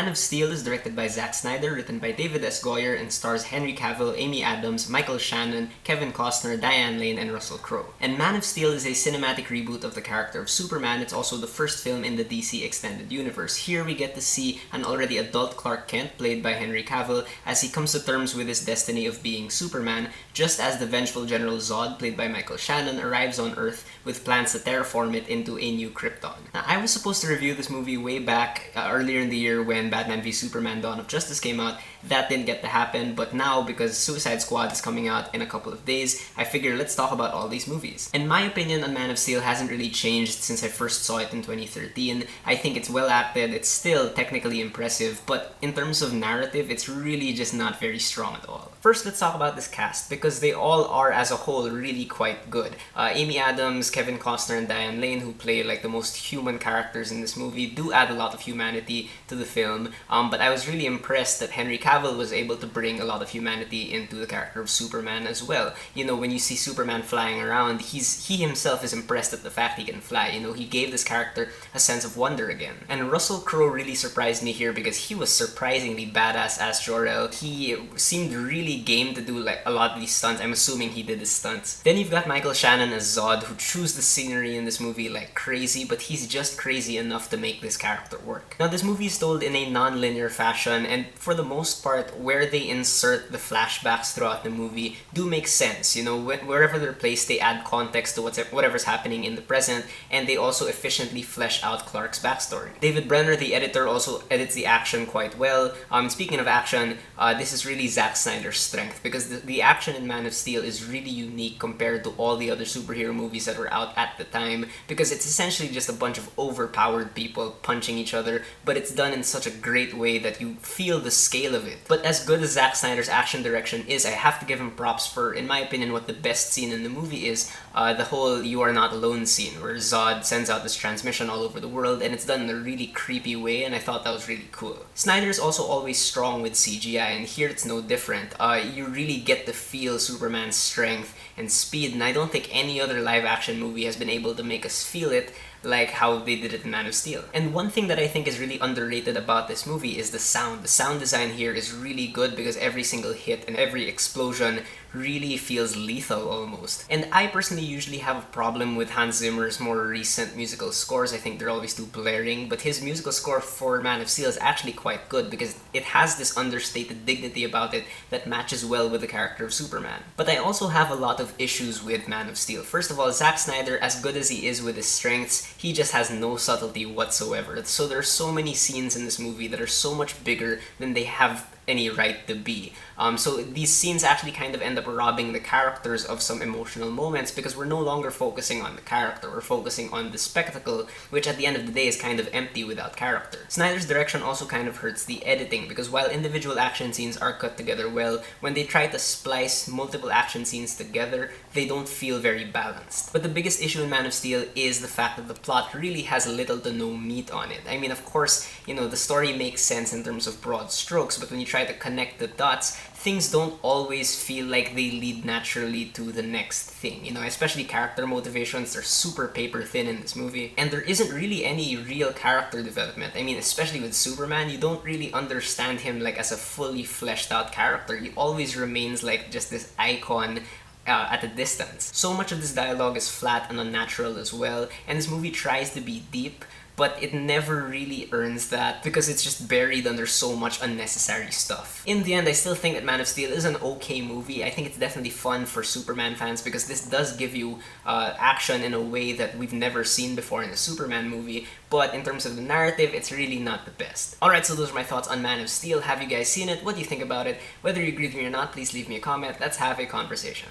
Man of Steel is directed by Zack Snyder, written by David S. Goyer, and stars Henry Cavill, Amy Adams, Michael Shannon, Kevin Costner, Diane Lane, and Russell Crowe. And Man of Steel is a cinematic reboot of the character of Superman. It's also the first film in the DC Extended Universe. Here we get to see an already adult Clark Kent, played by Henry Cavill, as he comes to terms with his destiny of being Superman, just as the vengeful General Zod, played by Michael Shannon, arrives on Earth with plans to terraform it into a new Krypton. Now, I was supposed to review this movie way back earlier in the year when Batman v Superman Dawn of Justice came out. That didn't get to happen, but now, because Suicide Squad is coming out in a couple of days, I figure let's talk about all these movies. And my opinion on Man of Steel hasn't really changed since I first saw it in 2013. I think it's well acted, it's still technically impressive, but in terms of narrative, it's really just not very strong at all. First, let's talk about this cast, because they all are, as a whole, really quite good. Amy Adams, Kevin Costner, and Diane Lane, who play like the most human characters in this movie, do add a lot of humanity to the film, but I was really impressed that Henry Cavill was able to bring a lot of humanity into the character of Superman as well. You know, when you see Superman flying around, he himself is impressed at the fact he can fly. You know, he gave this character a sense of wonder again. And Russell Crowe really surprised me here because he was surprisingly badass as Jor-El. He seemed really game to do like a lot of these stunts. I'm assuming he did his stunts. Then you've got Michael Shannon as Zod, who chews the scenery in this movie like crazy, but he's just crazy enough to make this character work. Now, this movie is told in a non-linear fashion, and for the most part, where they insert the flashbacks throughout the movie do make sense. You know, wherever they're placed, they add context to whatever's happening in the present, and they also efficiently flesh out Clark's backstory. David Brenner, the editor, also edits the action quite well. Speaking of action, this is really Zack Snyder's strength, because the action in Man of Steel is really unique compared to all the other superhero movies that were out at the time, because it's essentially just a bunch of overpowered people punching each other, but it's done in such a great way that you feel the scale of it. But as good as Zack Snyder's action direction is, I have to give him props for, in my opinion, what the best scene in the movie is, the whole "You Are Not Alone" scene, where Zod sends out this transmission all over the world, and it's done in a really creepy way, and I thought that was really cool. Snyder's also always strong with CGI, and here it's no different. You really get to feel Superman's strength and speed, and I don't think any other live-action movie has been able to make us feel it like how they did it in Man of Steel. And one thing that I think is really underrated about this movie is the sound. The sound design here is really good because every single hit and every explosion really feels lethal almost. And I personally usually have a problem with Hans Zimmer's more recent musical scores. I think they're always too blaring, but his musical score for Man of Steel is actually quite good because it has this understated dignity about it that matches well with the character of Superman. But I also have a lot of issues with Man of Steel. First of all, Zack Snyder, as good as he is with his strengths, he just has no subtlety whatsoever. So there are so many scenes in this movie that are so much bigger than they have any right to be. So these scenes actually kind of end up robbing the characters of some emotional moments because we're no longer focusing on the character, we're focusing on the spectacle, which at the end of the day is kind of empty without character. Snyder's direction also kind of hurts the editing because while individual action scenes are cut together well, when they try to splice multiple action scenes together, they don't feel very balanced. But the biggest issue in Man of Steel is the fact that the plot really has little to no meat on it. I mean, of course, you know, the story makes sense in terms of broad strokes, but when you try to connect the dots, things don't always feel like they lead naturally to the next thing. You know, especially character motivations, they're super paper thin in this movie. And there isn't really any real character development. I mean, especially with Superman, you don't really understand him like as a fully fleshed out character. He always remains like just this icon at a distance. So much of this dialogue is flat and unnatural as well, and this movie tries to be deep, but it never really earns that because it's just buried under so much unnecessary stuff. In the end, I still think that Man of Steel is an okay movie. I think it's definitely fun for Superman fans because this does give you action in a way that we've never seen before in a Superman movie, but in terms of the narrative, it's really not the best. Alright, so those are my thoughts on Man of Steel. Have you guys seen it? What do you think about it? Whether you agree with me or not, please leave me a comment. Let's have a conversation.